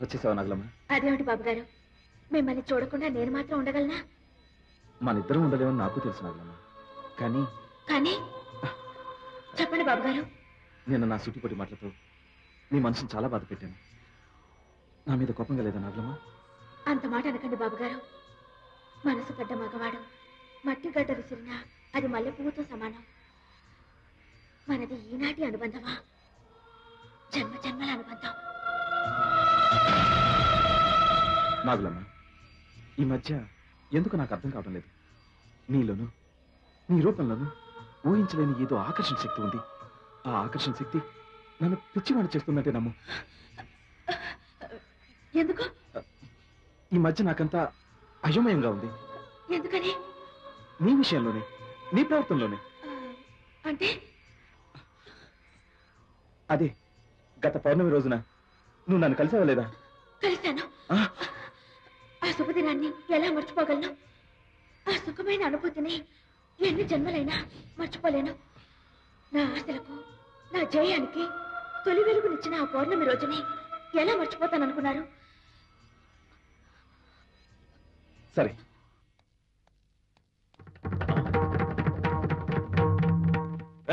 వచ్చేసావా నాగలమ్మ? అదేమిటి బాబు గారు, మిమ్మల్ని చూడకుండా నేను మాత్రం ఉండగలనా? మన ఇద్దరం ఉండలేమని నాకు తెలుసు నాగలమ్మ. కానీ కానీ చెప్పండి బాబు గారు. నేను నా సుట్టిపొట్టి మాటలతో నీ మనసును చాలా బాధ పెట్టాను. నా మీద కోపంగా లేదా నాగలమ్మ? అంత మాట అనకండి బాబు గారు. మనసు పడ్డ మగవాడు మట్టి గడ్డ విసిరినా అది మల్లె పువ్వుతో సమానం. మనది ఈనాటి అనుబంధమా, జన్మ జన్మల అనుబంధం. నాగులమ్మ, ఈ మధ్య ఎందుకు నాకు అర్థం కావడం లేదు. నీలోను నీ రూపంలోను ఊహించలేని ఏదో ఆకర్షణ శక్తి ఉంది. ఆ ఆకర్షణ శక్తి నన్ను పిచ్చివాడు చేస్తుందంటే నమ్ము. ఎందుకు? ఈ మధ్య నాకంతా అయోమయంగా ఉంది. ఎందుకని? నీ విషయంలోనే, నీ ప్రవర్తనలోనే. అంటే అదే గత పౌర్ణమి రోజున నువ్వు నన్ను కలిసావా లేదా? కలిశాను. ఆ శుభదినాన్ని ఎలా మర్చిపోగలను? ఆ సుఖమైన అనుభూతిని ఎన్ని జన్మలైనా మర్చిపోలేను. నా ఆశలకు, నా జయానికి తొలి వెలుగునిచ్చిన ఆ పౌర్ణమి రోజుని ఎలా మర్చిపోతాననుకున్నారు? సరే,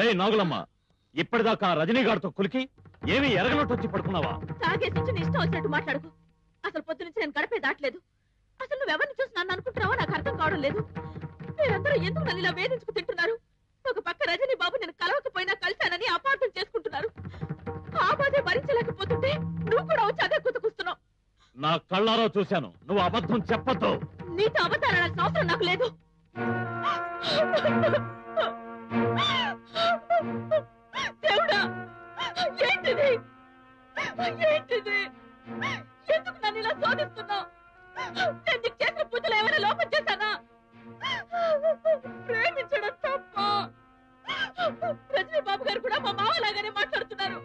ఏయ్ నాగులమ్మ, ఇప్పటిదాకా రజనీగాడితో కులికి ఏమీ ఎరగనట్టు వచ్చి పడుకున్నావా? తాగేసి నీ ఇష్టం వచ్చినట్టు మాట్లాడుకు. అసలు పొద్దు నుంచి నేను గడపే దాటలేదు. అసలు నువ్వెవరిని చూసి నన్ను అనుకుంటున్నావో నాకు అర్థం కావడం లేదు. మీరందరూ ఎందుకు నన్ను ఇలా వేధించుకు తింటున్నారు? ఒక పక్క రజనీ బాబు నేను కలవకపోయినా కలిశానని అపార్థం చేసుకుంటున్నారు. ఆ బాధే భరించలేకపోతుంటే నువ్వు కూడా వచ్చి అదే కుతుకుస్తున్నావు. నా కళ్ళారో చూశాను. నువ్వు అబద్ధం చెప్పొద్దు. నీతో అబద్ధాలన్న అవసరం నాకు లేదు. దేవుడా, ఏంటిది? ఏంటిది? ఎందుకు నన్ను ఇలా శోధిస్తున్నావు? నేను నీకు చేసిన పూజలు ఏమైనా లోపం చేశానా? ప్రేమించడం తప్ప. రజనీ బాబు గారు కూడా మా మావలాగానే మాట్లాడుతున్నారు.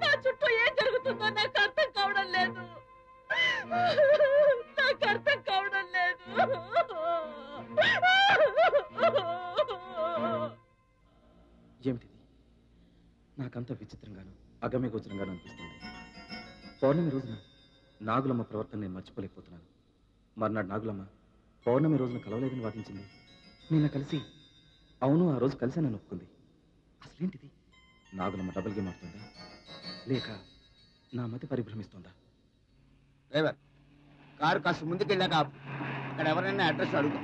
నా చుట్టూ ఏం జరుగుతుందో నాకు అర్థం కావడం లేదు. నాకు అర్థం కావడం లేదు. ఏమిటిది? నాకంతా విచిత్రంగాను అగమ్యగోచరంగాను అనిపిస్తుంది. పౌర్ణమి రోజున నాగులమ్మ ప్రవర్తన నేను మర్చిపోలేకపోతున్నాను. మర్నాడు నాగులమ్మ పౌర్ణమి రోజున కలవలేదని వాదించింది. నిన్న కలిసి అవును ఆ రోజు కలిసి నన్ను ఒప్పుకుంది. అసలేంటిది? నాగులమ్మ డబుల్ గేమ్ ఆడుతుందా, లేక నా మతి పరిభ్రమిస్తుందా? డ్రైవర్, కారు కాస్త ముందుకెళ్ళాక ఇక్కడ ఎవరైనా అడ్రస్ అడుగుతాం.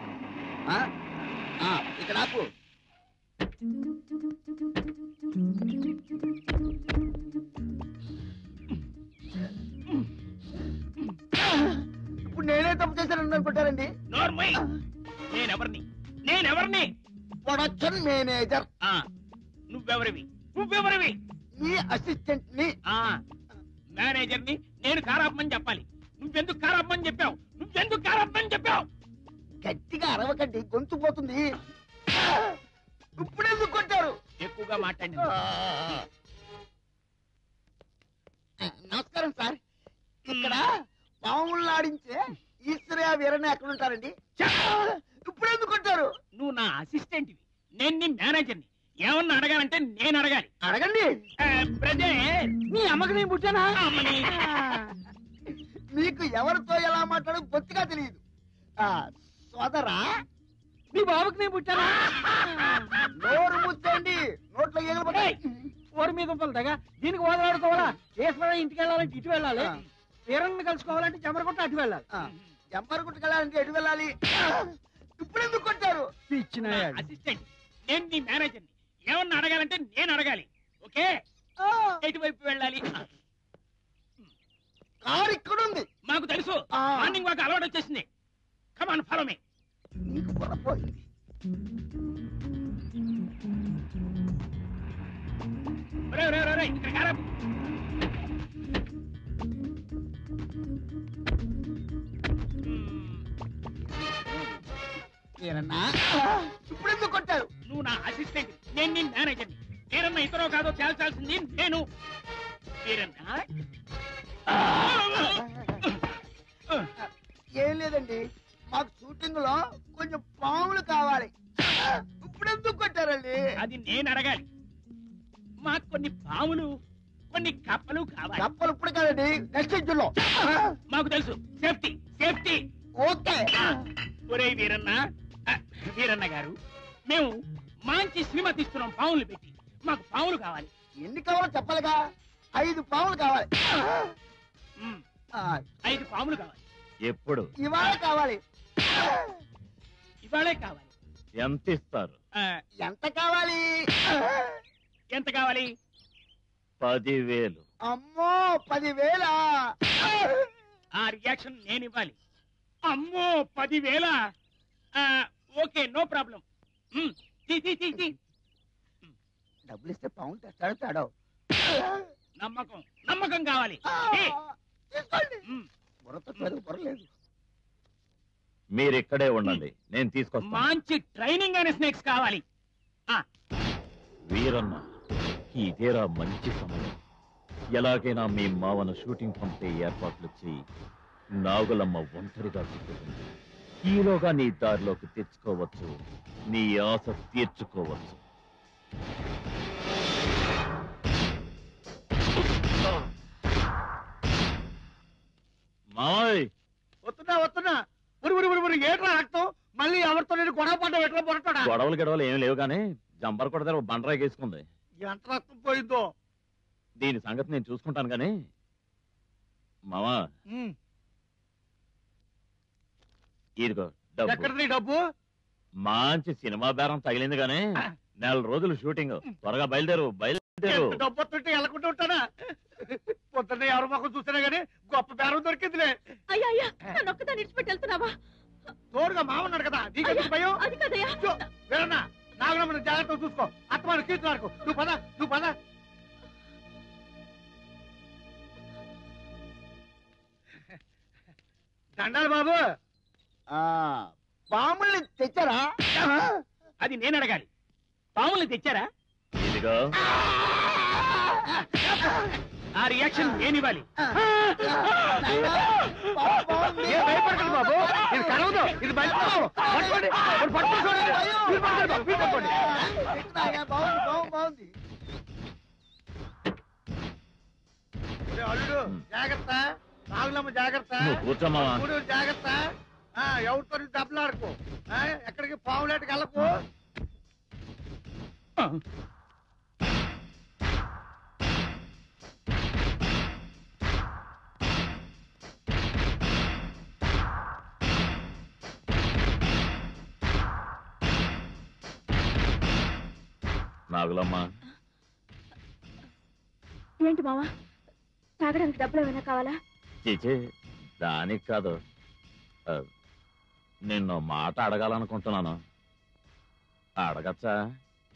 ఇక్కడ ఆపు. ఇప్పుడు నేనే తప్పు చేశానని అనుకుంటారండి. నేనెవరిని? Production manager. నువ్వెవరివి? నువ్వెవరివి? నీ అసిస్టెంట్ ని. మేనేజర్ ని నేను కారాపమని చెప్పాలి. నువ్వెందుకు కారాపమని చెప్పావు? నువ్వెందుకు కారాపమని చెప్పావు? గట్టిగా అరవకండి, గొంతు పోతుంది. ఇప్పుడెందుకు కొట్టారు? ఎక్కువగా మాట్లాడి. నమస్కారం సార్. ఇక్కడ పావులను ఆడించే ఈశ్వరయ్య వీరన్న ఎక్కడ ఉంటారండి? ఇప్పుడెందుకు కొట్టారు? నువ్వు నా అసిస్టెంట్వి, నేను నీ మేనేజర్ని. ఏమన్నా అడగాలంటే నేను అడగాలి. అడగండి. బ్రదర్, నీ అమ్మకి నేను పుట్టానా? అమ్మని. మీకు ఎవరితో ఎలా మాట్లాడో బొత్తిగా తెలియదు. సోదరా, మీ బాబుకి నేను పుట్టానా? నోరు ముచ్చండి, నోట్లో ఎగలబడ్డాయి. ఓరి మీద ఉంపలుగా దీనికి ఓదలాడుకోవాలా? ఈశ్వరయ్య ఇంటికి వెళ్ళాలంటే ఇటు వెళ్ళాలి, వీరన్ని కలుసుకోవాలంటే చెమరకొట్ట అటు వెళ్ళాలి. చెంపరకుట్టుకు వెళ్ళాలంటే ఎటు వెళ్ళాలి? ఇప్పుడెందుకు కొట్టారు? అసిస్టెంట్, నేను నీ మేనేజర్ని. ఏమన్నా అడగాలంటే నేను అడగాలి. ఓకే, ఎటువైపు వెళ్ళాలి? కారు ఇక్కడ ఉంది. మాకు తెలుసు. మార్నింగ్ వాక్ అలవాటు వచ్చేసింది. Come on, follow me. నీకు పొరపోయింది. ఇక్కడ కారా. ఇప్పుడెందుకు కొట్టారు? నువ్వు నా అసిస్టెంట్, నేను నీ మేనేజర్ని. వీరన్న ఇతరో కాదో తేల్చాల్సింది నేను. వీరన్న ఏం లేదండి, మాకు షూటింగ్ లో కొంచెం పాములు కావాలి. ఇప్పుడెందుకు కొట్టారండి? అది నేను అడగాలి. మాకు కొన్ని పాములు, కొన్ని కప్పలు కావాలి. కప్పలు ఇప్పుడు కాదండి, నెక్స్ట్ ఇంచులో. మాకు తెలుసు, సేఫ్టీ సేఫ్టీ. ఓకే. ఒరే వీరన్న, వీరన్న గారు, మేము మంచి సినిమా తీస్తున్నాం పావులు పెట్టి. మాకు పావులు కావాలి. ఎన్ని కావాలో చెప్పాలిగా. 5 పావులు కావాలి. 5 పాములు కావాలి. ఎప్పుడు? ఇవాళ కావాలి. ఇవాళే కావాలి. ఎంత ఇస్తారు? ఎంత కావాలి? ఎంత కావాలి? 10,000. అమ్మో 10,000. ఆ రియాక్షన్ నేను ఇవ్వాలి. అమ్మో 10,000. Okay, no problem. డబ్బులు ఇస్తే పావులు తెస్తాడో. నమ్మకం నమ్మకం కావాలి. బుర్రలేదు. మీరు ఇక్కడే ఉండండి, నేను తీసుకొస్తాను. మంచి ట్రైనింగ్ అనే స్నేక్స్ కావాలి. వీరన్న, ఇదేరా మంచి సమయం. ఎలాగైనా మీ మావన షూటింగ్ పంపే ఏర్పాట్లు చేయి. నాగులమ్మ ఒంటరిగా చిక్కుతుంది. ఈలోగా నీ దారిలోకి తెచ్చుకోవచ్చు, నీ ఆశ తీర్చుకోవచ్చు. మాయ్, వస్తున్నా. ఏట్రా రక్తం? మళ్ళీ ఎవరితో నేను గొడవ పడ్డా ఎట్లా పొరటాడా? గొడవలు ఏం లేవు కానీ జంపర్ కొడితే బండరాయి వేసుకుంది. ఎంత రక్తం పోయిందో. దీని సంగతి నేను చూసుకుంటాను గాని మావా, ఇదిగో డబ్బు. ఎక్కడిది డబ్బు? మంచి సినిమా బేరం తగిలింది గానీ 4 రోజులు షూటింగ్. త్వరగా బయలుదేరు. డబ్బు వస్తుంటే వెళ్ళకుండా ఉంటానా? పొద్దున్న ఎవరి మొక్క చూసినా గానీ గొప్ప బేరం దొరికిందిలే. అయ్యా అయ్యా, నన్ను ఒక్కదాన్ని విడిచిపెట్టి వెళ్తున్నావా? తోడుగా మామన్నాడు కదా, నీకెందుకు భయం? అది కదయ్యా. వేరన్నా, నాగరమ్మని జాగ్రత్తగా చూసుకో. అత్తమాను కీర్తున్నారు. నువ్వు పద. దండాలి బాబు. పాముల్ని తెచ్చారా? అది నేను అడగాలి. పాముల్ని తెచ్చారా? ఇదిగో ఆ రియాక్షన్ నేను ఇవ్వాలి. భయపడకండి బాబు, ఇది కలవదు. ఇది బాగుంది. అల్లుడు జాగ్రత్త, నాగులమ్మ జాగ్రత్త, కూర్చోమ్మా. జాగ్రత్త. ఎవరితో దెబ్బలాడుకో. ఎక్కడికి పావులేటకి వెళ్ళకు. నాగులమ్మ, ఏంటి మావా, తాగడానికి డబ్బులు ఏమైనా కావాలా? చీచే, దానికి కాదు. నిన్ను మాట అడగాలనుకుంటున్నాను. అడగచ్చా?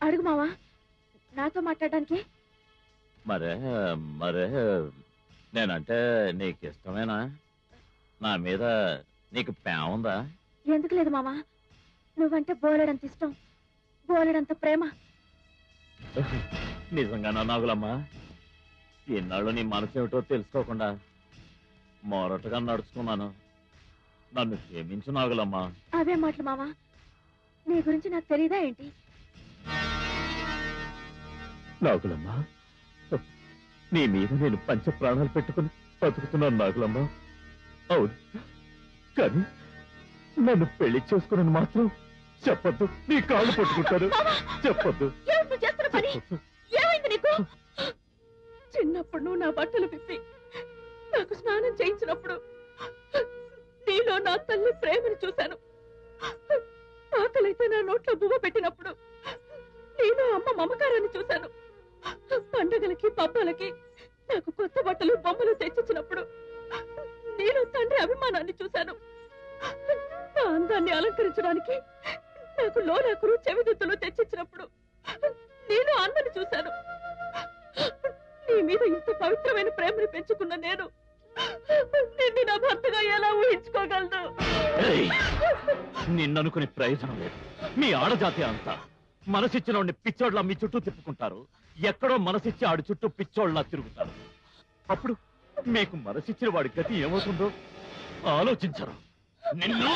అడుగు మావా. నాతో మాట్లాడడానికి? మరే నేనంటే నీకు ఇష్టమేనా? నా మీద నీకు ప్రేమ ఉందా? ఎందుకు లేదు మావా, నువ్వంటే బోలెడంత ఇష్టం, బోలెడంత ప్రేమ. నిజంగానా నాగులమ్మ? ఇన్నాళ్ళు నీ మనసు ఏమిటో తెలుసుకోకుండా మొరటుగా నడుచుకున్నాను. నన్ను క్షమించు నాగులమ్మ. అవే మాటలు మావా, నీ గురించి నాకు తెలీదా ఏంటి? నాగులమ్మ, నీ మీద నేను పంచ ప్రాణాలు పెట్టుకుని బతుకుతున్నాను నాగులమ్మ. అవును, కానీ నన్ను పెళ్లి చేసుకుని మాత్రం చెప్పొద్దు. నీ కాళ్ళు పట్టుకుంటాను. చెప్పొద్దు. ఏమైంది నీకు? చిన్నప్పుడు నువ్వు నా బట్టలు విప్పి నాకు స్నానం చేయించినప్పుడు నీలో నా తల్లి ప్రేమను చూశాను. ఆకలైతే నా నోట్లో బువ్వ పెట్టినప్పుడు నీలో అమ్మ మమకారాన్ని చూశాను. పండుగలకి పబ్బాలకి నాకు కొత్త బట్టలు బొమ్మలు తెచ్చిచ్చినప్పుడు నీలో తండ్రి అభిమానాన్ని చూశాను. నా అందాన్ని అలంకరించడానికి నాకు లోలాకులు చెవిదిద్దులు తెచ్చిచ్చినప్పుడు నేను అన్నని చూశాను. నీ మీద ఇంత పవిత్రమైన ప్రేమను పెంచుకున్న నేను నిన్ను నా భర్తగా ఎలా ఊహించుకోగలను? నిన్ననుకునే ప్రయోజనం లేదు. మీ ఆడజాతి అంతా మనసిచ్చిన పిచ్చోడ్లా మీ చుట్టూ తిప్పుకుంటారు. ఎక్కడో మనసిచ్చి ఆడి చుట్టూ పిచ్చోళ్లా తిరుగుతారు. అప్పుడు మీకు మనసిచ్చిన వాడి గతి ఏమవుతుందో ఆలోచించరు. నిన్ను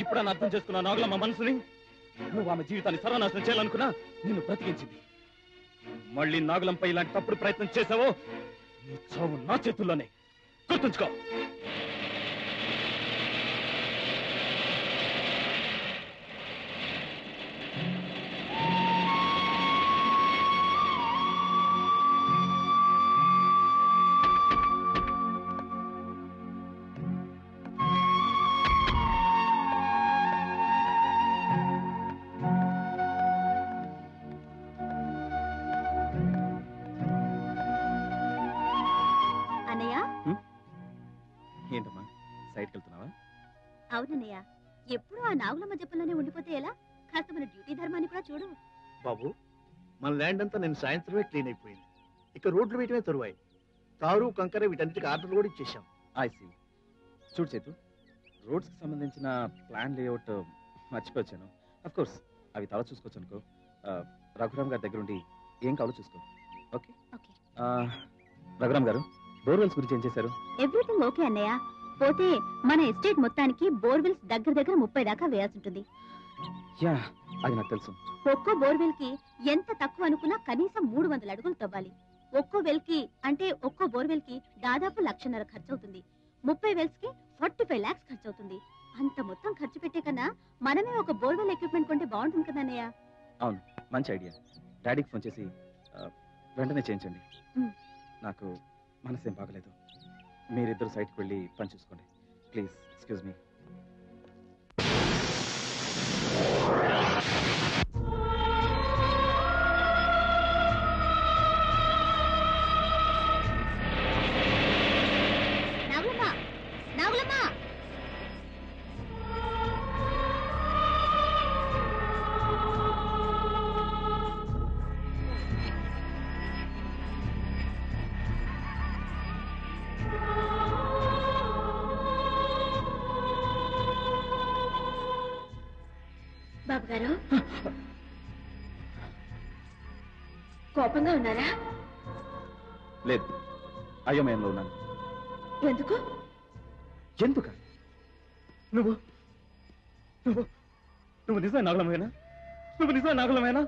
ఇప్పుడు అర్థం చేసుకున్నా నాగులమ్మ మనసుని. నువ్వు ఆమె జీవితాన్ని సర్వనాశనం చేయాలనుకున్నా నిన్ను బ్రతికించింది. మళ్ళీ నాగులంపై ఇలాంటి తప్పుడు ప్రయత్నం చేసావో నీ చావు నా చేతుల్లోనే. గుర్తుంచుకో. ఏంటమ్మా సైడ్కి వెళ్తున్నావా? అవునన్నయ్య, ఎప్పుడు ఆ నాగులమ్మ జపంలోనే ఉండిపోతే ఎలా? కాస్త మన డ్యూటీ ధర్మాన్ని కూడా చూడు. బాబు, మన ల్యాండ్ అంతా నేను సాయంత్రమే క్లీన్ అయిపోయింది. ఇక రోడ్లు వేయటమే తరువాయి. తారు కంకర వీటన్నిటికి ఆర్డర్లు కూడా ఇచ్చేసాం. ఐసి చూడు చేతు, రోడ్స్ కి సంబంధించిన ప్లాన్ లేఅవుట్ మర్చిపోయాను. అఫ్ కోర్స్ అవి తల చూసుకోవచ్చు అనుకో. రఘురామ్ గారి దగ్గర ఉండి ఏం కావాలో చూసుకో. Okay okay. రఘురామ్ గారు, బోర్వెల్స్ గురించి ఏం చేశారు? ఎవ్రీథింగ్ ఓకే అన్నయ్య. పోతే మన ఎస్టేట్ మొత్తానికి బోర్వెల్స్ దగ్గర దగ్గర 30 దాకా వేయాల్సి ఉంటుంది. యా, అది నాకు తెలుసు. ఒక్కో బోర్వెల్ కి ఎంత తక్కువ అనుకున్నా కనీసం 300 అడుగులు తవ్వాలి. ఒక్కో వెల్ కి అంటే ఒక్కో బోర్వెల్ కి దాదాపు 1,50,000 ఖర్చు అవుతుంది. 30 వెల్స్ కి 45 lakhs ఖర్చు అవుతుంది. అంత మొత్తం ఖర్చు పెట్టే కన్నా మనమే ఒక బోర్వెల్ ఎక్విప్మెంట్ కొంటే బాగుంటుంది కదా అన్నయ్య. అవును, మంచి ఐడియా. డాడీకి ఫోన్ చేసి వెంటనే చేయించండి. నాకు మనసేం బాగలేదు. మీరిద్దరు సైట్కి వెళ్ళి పని చూసుకోండి please. Excuse me. Nagulamma, Nagulamma, బాబు గారు కోపంగా ఉన్నారా? లేదు, అయోమయంలో ఉన్నాను. ఎందుకు? ఎందుక? నువ్వు నువ్వు నువ్వు నిజమైన నాగులమేనా? నువ్వు నిజమైన నాగులమేనా?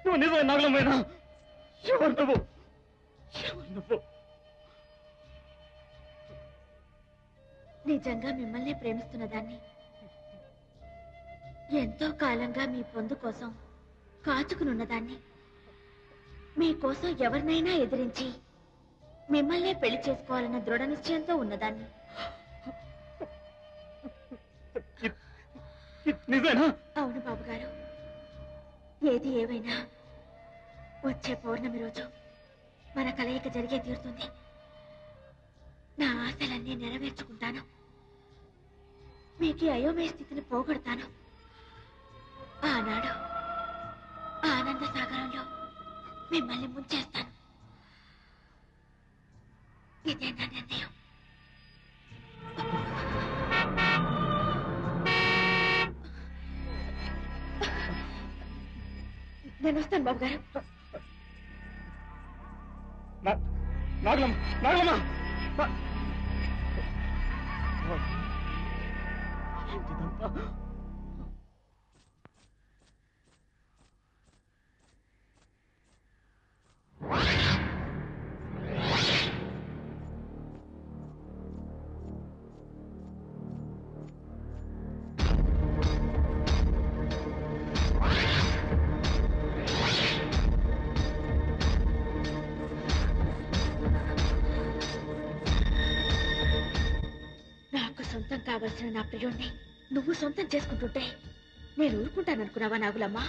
నువ్వు నిజమైన నాగులమేనా? ఎవరు నువ్వు? ఎవరు నువ్వు? నిజంగా మిమ్మల్ని ప్రేమిస్తున్న దాన్ని, ఎంతో కాలంగా మీ పొందు కోసం కాచుకునున్నదాన్ని, మీకోసం ఎవరినైనా ఎదిరించి మిమ్మల్నే పెళ్లి చేసుకోవాలన్న దృఢ నిశ్చయంతో ఉన్నదాన్ని. నిజమేనా? అవును బాబు గారు. ఏది ఏవైనా వచ్చే పౌర్ణమి రోజు మన కలయిక జరిగే తీరుతుంది. నా ఆశలన్నీ నెరవేర్చుకుంటాను. మీకు అయోమయ స్థితిని పోగొడతాను. ఆనాడు ఆనంద సాగరంలో మిమ్మల్ని ముంచేస్తాను. ఇదే నా నిర్ణయం. నేను వస్తాను బాబు గారు. నాగులమ్మ నాగులమ్మ ఏంటిదంతా? నాకు సొంతం కావలసిన నా ప్రియుణ్ణి నువ్వు సొంతం చేసుకుంటుంటే నేను ఊరుకుంటాననుకున్నావా నాగులమ్మ?